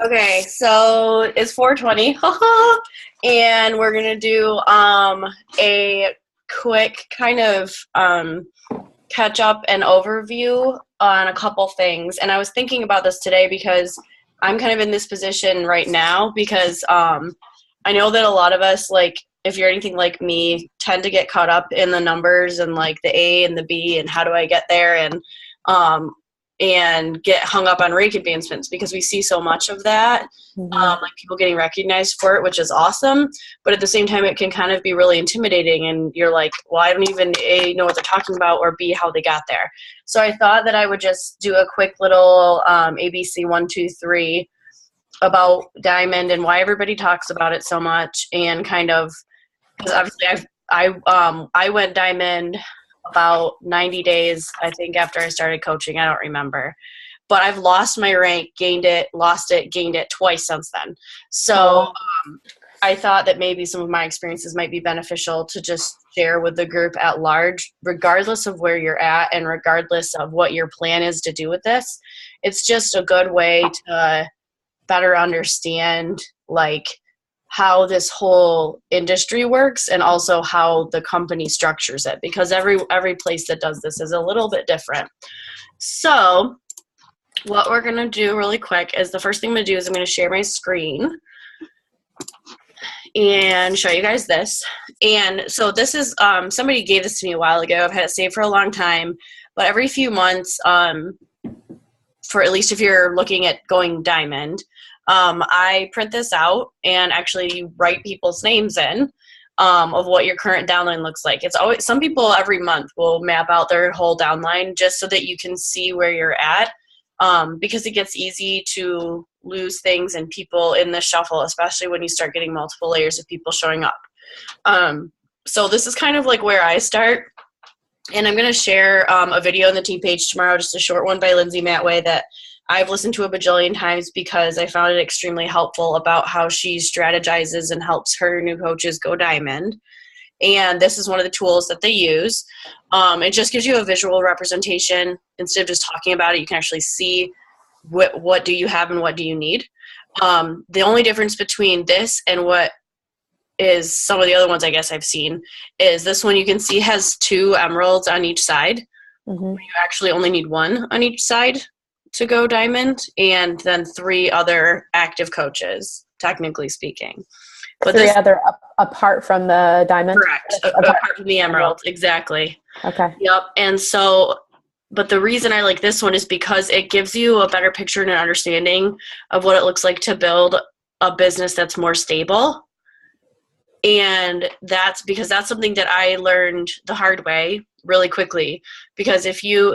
Okay, so it's 4:20, and we're gonna do a quick kind of catch up and overview on a couple things. And I was thinking about this today because I'm kind of in this position right now because I know that a lot of us, like, if you're anything like me, tend to get caught up in the numbers and like the A and the B and how do I get there, um, and get hung up on rank advancements because we see so much of that, like people getting recognized for it, which is awesome. But at the same time, it can kind of be really intimidating, and you're like, well, I don't even A, know what they're talking about, or B, how they got there. So I thought that I would just do a quick little ABC 1, 2, 3 about Diamond and why everybody talks about it so much, and kind of because obviously I went Diamond about 90 days, I think, after I started coaching. I don't remember. But I've lost my rank, gained it, lost it, gained it twice since then. So I thought that maybe some of my experiences might be beneficial to just share with the group at large, regardless of where you're at and regardless of what your plan is to do with this. It's just a good way to better understand, like, how this whole industry works and also how the company structures it, because every place that does this is a little bit different. So what we're going to do really quick is the first thing I'm going to do is I'm going to share my screen and show you guys this. And so this is somebody gave this to me a while ago. I've had it saved for a long time, but every few months, for at least if you're looking at going Diamond, I print this out and actually write people's names in of what your current downline looks like. It's always, some people every month will map out their whole downline just so that you can see where you're at, because it gets easy to lose things and people in the shuffle, especially when you start getting multiple layers of people showing up. So this is kind of like where I start. And I'm going to share a video on the team page tomorrow, just a short one by Lindsay Matway that I've listened to a bajillion times because I found it extremely helpful about how she strategizes and helps her new coaches go Diamond. And this is one of the tools that they use. It just gives you a visual representation. Instead of just talking about it, you can actually see what do you have and what do you need. The only difference between this and what is some of the other ones I guess I've seen is this one you can see has 2 emeralds on each side. You actually only need 1 on each side to go Diamond, and then 3 other active coaches, technically speaking. But 3 other apart from the Diamond? Correct. Apart from the emerald, exactly. Okay. Yep. And so, but the reason I like this one is because it gives you a better picture and an understanding of what it looks like to build a business that's more stable. And that's because that's something that I learned the hard way really quickly. Because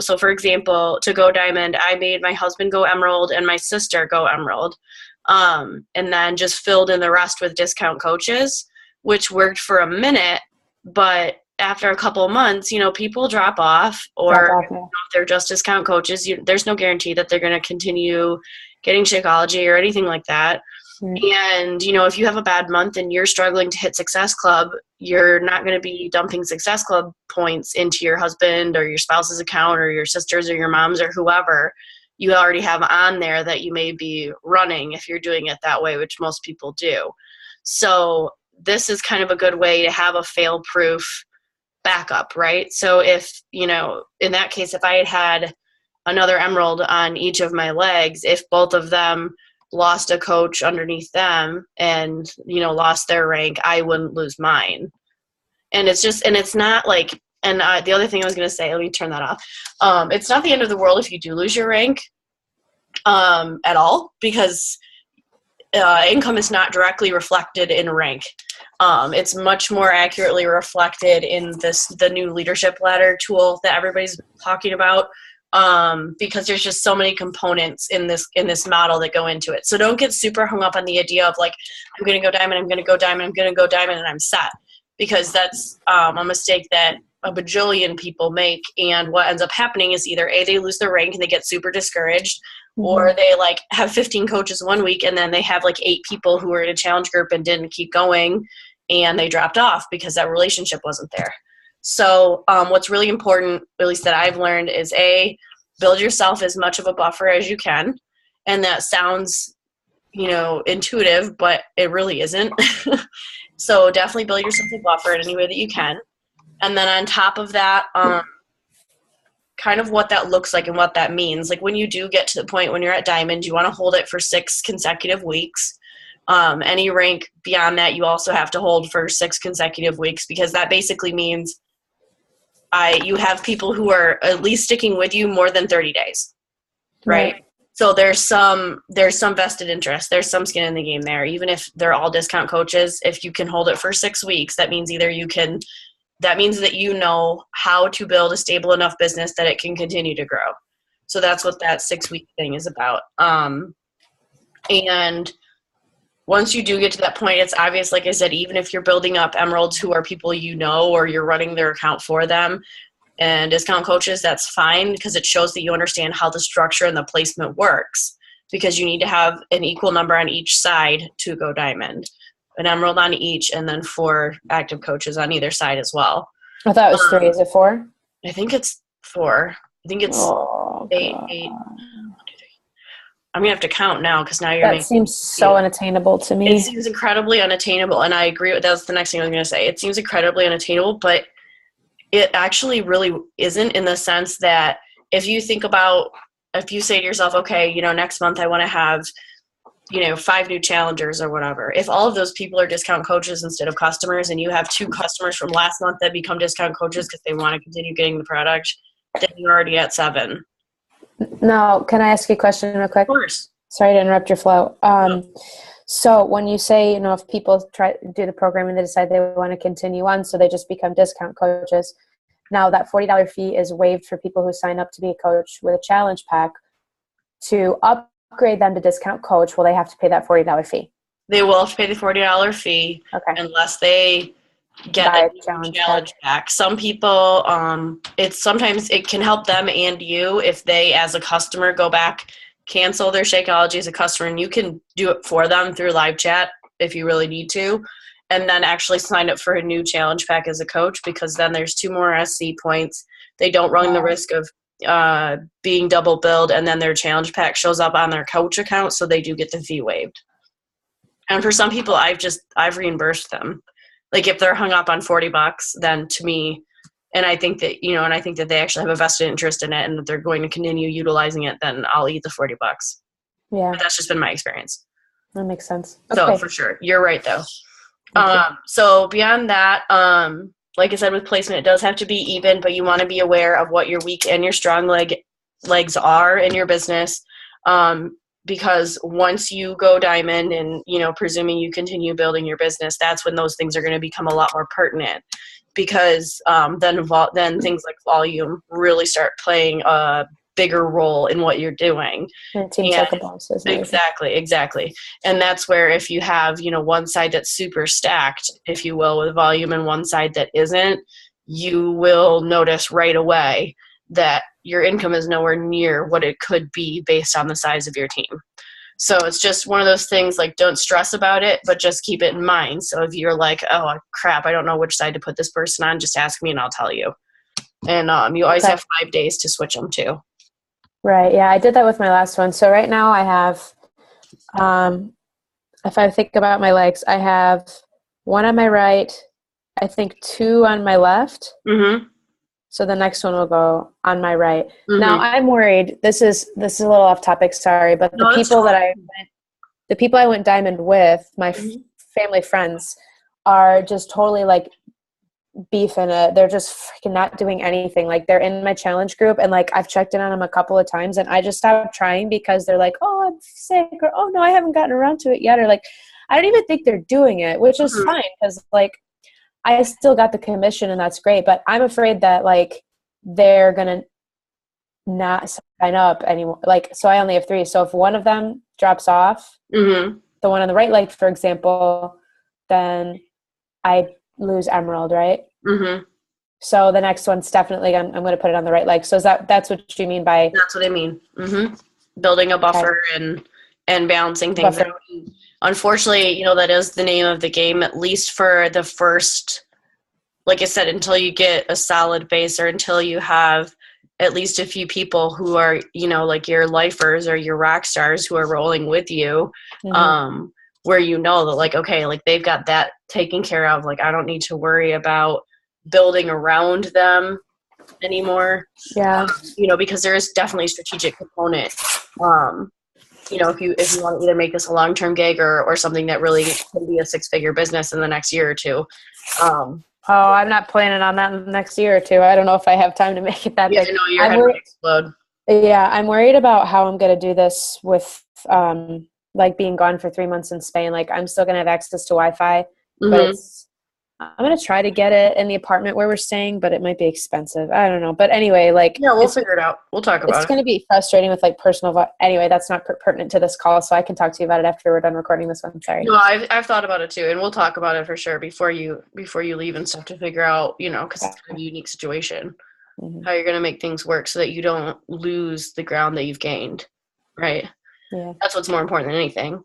so for example, to go Diamond, I made my husband go Emerald and my sister go Emerald. And then just filled in the rest with discount coaches, which worked for a minute. But after a couple of months, people drop off, or if they're just discount coaches, there's no guarantee that they're going to continue getting Shakeology or anything like that. And, if you have a bad month and you're struggling to hit Success Club, you're not going to be dumping Success Club points into your husband or your spouse's account or your sister's or your mom's or whoever you already have on there that you may be running if you're doing it that way, which most people do. So this is kind of a good way to have a fail-proof backup, right? So if, in that case, if I had another emerald on each of my legs, if both of them lost a coach underneath them and, lost their rank, I wouldn't lose mine. And it's not like, and the other thing I was going to say, let me turn that off. It's not the end of the world if you do lose your rank at all, because income is not directly reflected in rank. It's much more accurately reflected in the new leadership ladder tool that everybody's talking about. Because there's just so many components in this model that go into it. So don't get super hung up on the idea of like, I'm going to go Diamond, I'm going to go Diamond, I'm going to go Diamond, and I'm set. Because that's a mistake that a bajillion people make. And what ends up happening is either A, they lose their rank and they get super discouraged, or they like have 15 coaches one week and then they have like 8 people who were in a challenge group and didn't keep going and they dropped off because that relationship wasn't there. So what's really important, at least that I've learned, is A, build yourself as much of a buffer as you can. And that sounds intuitive, but it really isn't. So definitely build yourself a buffer in any way that you can. And then on top of that, kind of what that looks like and what that means. Like when you do get to the point when you're at Diamond, you want to hold it for 6 consecutive weeks. Any rank beyond that, you also have to hold for 6 consecutive weeks, because that basically means you have people who are at least sticking with you more than 30 days, right? So there's some vested interest. There's some skin in the game there. Even if they're all discount coaches, if you can hold it for 6 weeks, that means that means that you know how to build a stable enough business that it can continue to grow. So that's what that 6-week thing is about. And once you do get to that point, it's obvious, like I said, even if you're building up emeralds who are people or you're running their account for them and discount coaches, that's fine, because it shows that you understand how the structure and the placement works, because you need to have an equal number on each side to go Diamond. An emerald on each, and then 4 active coaches on either side as well. I thought it was 3. Is it 4? I think it's 4. I think it's 8. 8. I'm going to have to count now, because now you're That seems so unattainable to me. It seems incredibly unattainable, and I agree. That's the next thing I was going to say. It seems incredibly unattainable, but it actually really isn't, in the sense that if you say to yourself, okay, next month I want to have 5 new challengers or whatever. If all of those people are discount coaches instead of customers, and you have 2 customers from last month that become discount coaches because they want to continue getting the product, then you're already at 7. Now, can I ask you a question real quick? Of course. Sorry to interrupt your flow. So when you say, if people try to do the program and they decide they want to continue on, so they just become discount coaches, now that $40 fee is waived for people who sign up to be a coach with a challenge pack. To upgrade them to discount coach, will they have to pay that $40 fee? They will have to pay the $40 fee, unless they get a challenge pack. Some people, sometimes it can help them and you if they, as a customer, go back, cancel their Shakeology as a customer, and you can do it for them through live chat if you really need to, and then actually sign up for a new challenge pack as a coach, because then there's 2 more SC points. They don't run the risk of being double billed, and then their challenge pack shows up on their coach account, so they do get the fee waived. And for some people, I've reimbursed them. Like if they're hung up on $40, then to me, and I think that they actually have a vested interest in it, and that they're going to continue utilizing it, then I'll eat the $40. Yeah, but that's just been my experience. That makes sense. So for sure, you're right though. So beyond that, like I said, with placement, it does have to be even, but you want to be aware of what your weak and your strong legs are in your business. Because once you go Diamond and, presuming you continue building your business, that's when those things are going to become a lot more pertinent, because then things like volume really start playing a bigger role in what you're doing. And it seems like a boss, isn't it? Exactly. And that's where if you have, one side that's super stacked, if you will, with volume, and one side that isn't, you will notice right away that your income is nowhere near what it could be based on the size of your team. So it's just one of those things, like, don't stress about it, but just keep it in mind. So if you're like, oh crap, I don't know which side to put this person on, just ask me and I'll tell you. And you always have 5 days to switch them too. Right. Yeah, I did that with my last one. So right now I have, if I think about my legs, I have 1 on my right, I think 2 on my left. Mm-hmm. So the next one will go on my right. Mm-hmm. Now I'm worried. This is a little off topic. Sorry, but the people I went Diamond with, my family friends, are just totally like beefing it. They're just freaking not doing anything. Like, they're in my challenge group, and like I've checked in on them a couple of times, and I just stopped trying because they're like, oh, I'm sick, or oh no, I haven't gotten around to it yet, or like I don't even think they're doing it, which is fine, because like I still got the commission and that's great, but I'm afraid that like they're gonna not sign up anymore. Like, so I only have 3. So if one of them drops off, the one on the right leg, for example, then I lose emerald, right? Mm-hmm. So the next one's definitely, I'm going to put it on the right leg. So that's what you mean by? That's what I mean. Mm-hmm. Building a buffer and balancing things out. Unfortunately, that is the name of the game, at least for the first, like I said, until you get a solid base, or until you have at least a few people who are, you know, like your lifers or your rock stars who are rolling with you, where you know that, like, okay, like they've got that taken care of. Like, I don't need to worry about building around them anymore. Yeah. You know, because there is definitely a strategic component. You know, if you want to either make this a long-term gig or something that really can be a 6-figure business in the next year or two. I'm not planning on that in the next year or two. I don't know if I have time to make it that big. I know your head would explode. Yeah, I'm worried about how I'm going to do this with like being gone for 3 months in Spain. Like, I'm still going to have access to Wi-Fi, but I'm going to try to get it in the apartment where we're staying, but it might be expensive. I don't know. But anyway, like, yeah, we'll figure it out. We'll talk about it. It's going to be frustrating with like personal. Anyway, that's not pertinent to this call, so I can talk to you about it after we're done recording this one. Sorry. No, I've thought about it too, and we'll talk about it for sure before you leave and stuff to figure out, you know, because it's kind of a unique situation, how you're going to make things work so that you don't lose the ground that you've gained, right? Yeah, that's what's more important than anything.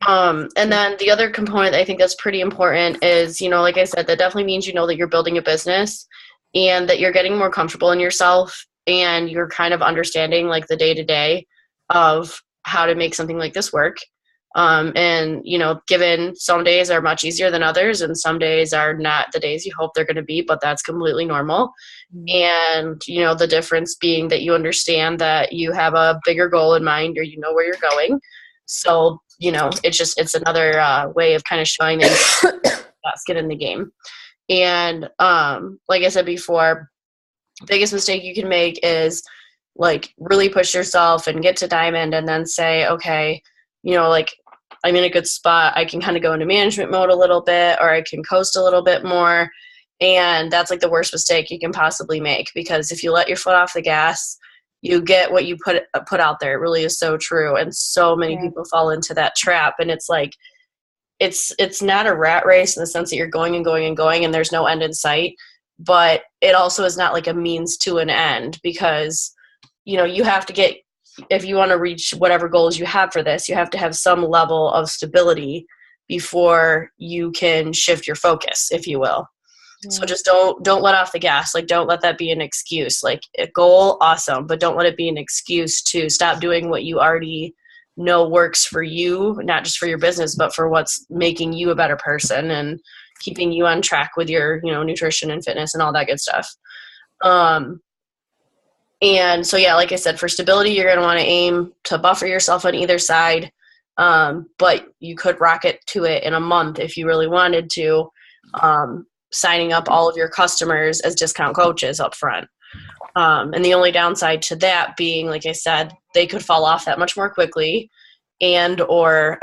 And then the other component I think that's pretty important is, you know, like I said, that definitely means you know that you're building a business and that you're getting more comfortable in yourself and you're kind of understanding like the day-to-day of how to make something like this work. And, you know, given some days are much easier than others and some days are not the days you hope they're going to be, but that's completely normal. And, you know, the difference being that you understand that you have a bigger goal in mind or you know where you're going. So, you know, it's another way of kind of showing that you got skin in the game. And like I said before, biggest mistake you can make is like really push yourself and get to diamond and then say, okay, you know, like I'm in a good spot. I can kind of go into management mode a little bit, or I can coast a little bit more. And that's like the worst mistake you can possibly make, because if you let your foot off the gas, you get what you put out there. It really is so true. And so many people fall into that trap. And it's like, it's not a rat race in the sense that you're going and going and going and there's no end in sight, but it also is not like a means to an end, because, you know, you have to get, if you want to reach whatever goals you have for this, you have to have some level of stability before you can shift your focus, if you will. So just don't let off the gas. Like, don't let that be an excuse. Like, a goal, awesome, but don't let it be an excuse to stop doing what you already know works for you, not just for your business, but for what's making you a better person and keeping you on track with your, you know, nutrition and fitness and all that good stuff. And so, yeah, like I said, for stability, you're going to want to aim to buffer yourself on either side. But you could rocket to it in a month if you really wanted to. Signing up all of your customers as discount coaches up front. And the only downside to that being, like I said, they could fall off that much more quickly, and or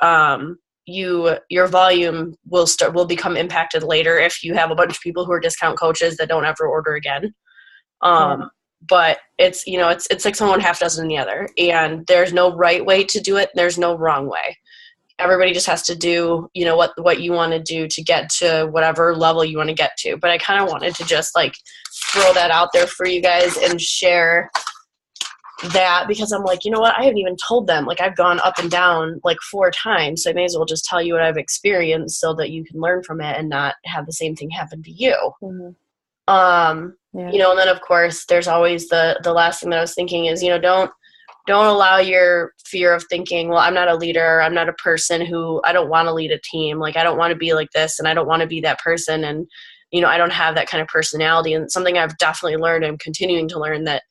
your volume will become impacted later if you have a bunch of people who are discount coaches that don't ever order again. But it's, you know, it's like someone half dozen the other, and there's no right way to do it. There's no wrong way. Everybody just has to do, you know, what you want to do to get to whatever level you want to get to. But I kind of wanted to just like throw that out there for you guys and share that, because I'm like, you know what, I haven't even told them. Like, I've gone up and down like 4 times, so I may as well just tell you what I've experienced so that you can learn from it and not have the same thing happen to you. You know, and then of course there's always the last thing that I was thinking is, you know, don't allow your fear of thinking, well, I'm not a leader, I'm not a person who, I don't want to lead a team, like I don't want to be like this and I don't want to be that person, and, you know, I don't have that kind of personality. And something I've definitely learned, I'm continuing to learn, that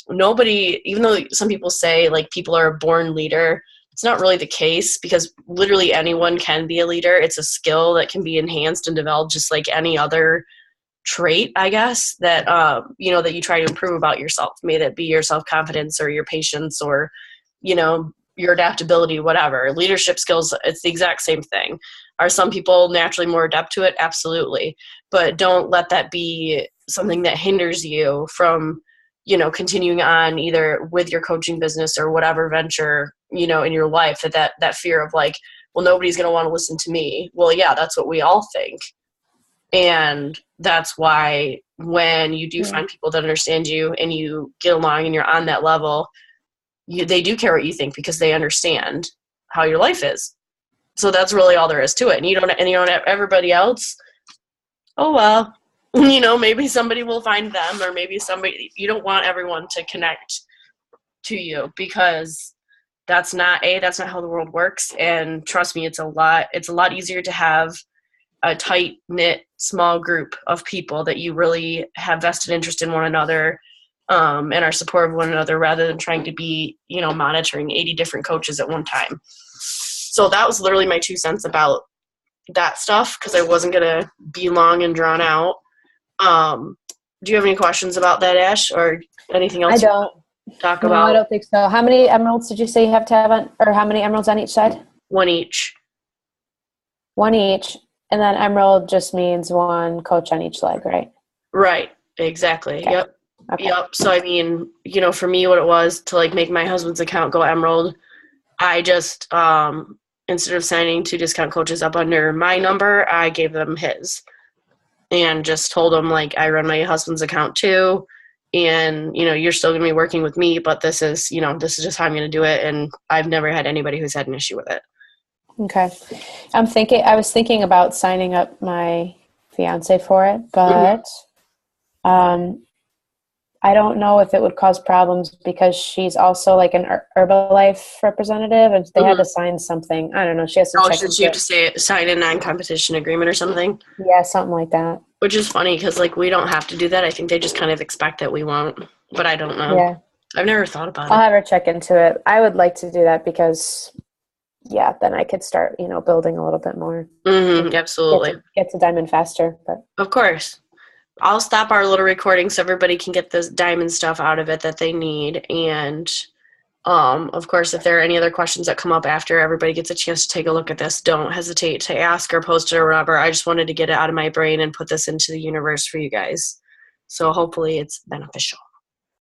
nobody, even though some people say like people are a born leader, it's not really the case, because literally anyone can be a leader. It's a skill that can be enhanced and developed just like any other trait, I guess, that you know, that you try to improve about yourself. May that be your self-confidence or your patience or, you know, your adaptability, whatever. Leadership skills, it's the exact same thing. Are some people naturally more adept to it? Absolutely. But don't let that be something that hinders you from, you know, continuing on either with your coaching business or whatever venture, you know, in your life, that fear of like, well, nobody's going to want to listen to me. Well, yeah, that's what we all think. And that's why when you do find people that understand you and you get along and you're on that level, they do care what you think, because they understand how your life is. So that's really all there is to it. And you don't have everybody else, oh, well, You know, maybe somebody will find them, or maybe somebody, you don't want everyone to connect to you, because that's not how the world works. And trust me, it's a lot easier to have a tight knit small group of people that you really have vested interest in one another, and are supportive of one another, rather than trying to be, you know, monitoring 80 different coaches at one time. So that was literally my 2 cents about that stuff, because I wasn't gonna be long and drawn out. Do you have any questions about that, Ash, or anything else? I don't. Talk No, about? I don't think so. How many emeralds did you say you have to have on, or how many emeralds on each side? 1 each. 1 each. And then emerald just means 1 coach on each leg, right? Right. Exactly. Okay. Yep. Okay. Yep. So, I mean, you know, for me, what it was to like make my husband's account go emerald, I just, instead of signing 2 discount coaches up under my number, I gave them his, and just told them, like, I run my husband's account too. And, you know, you're still going to be working with me, but this is just how I'm going to do it. And I've never had anybody who's had an issue with it. Okay. I was thinking about signing up my fiance for it, but I don't know if it would cause problems, because she's also like an Herbalife representative, and they had to sign something. I don't know. She has to check. She have to sign a non-competition agreement or something? Yeah, something like that. Which is funny, because like we don't have to do that. I think they just kind of expect that we won't, but I don't know. Yeah. I've never thought about it. I'll have her check into it. I would like to do that because, yeah, then I could start, you know, building a little bit more. Absolutely. Get to diamond faster. But of course. I'll stop our little recording so everybody can get this diamond stuff out of it that they need. And, of course, if there are any other questions that come up after everybody gets a chance to take a look at this, don't hesitate to ask or post it or whatever. I just wanted to get it out of my brain and put this into the universe for you guys. So hopefully it's beneficial.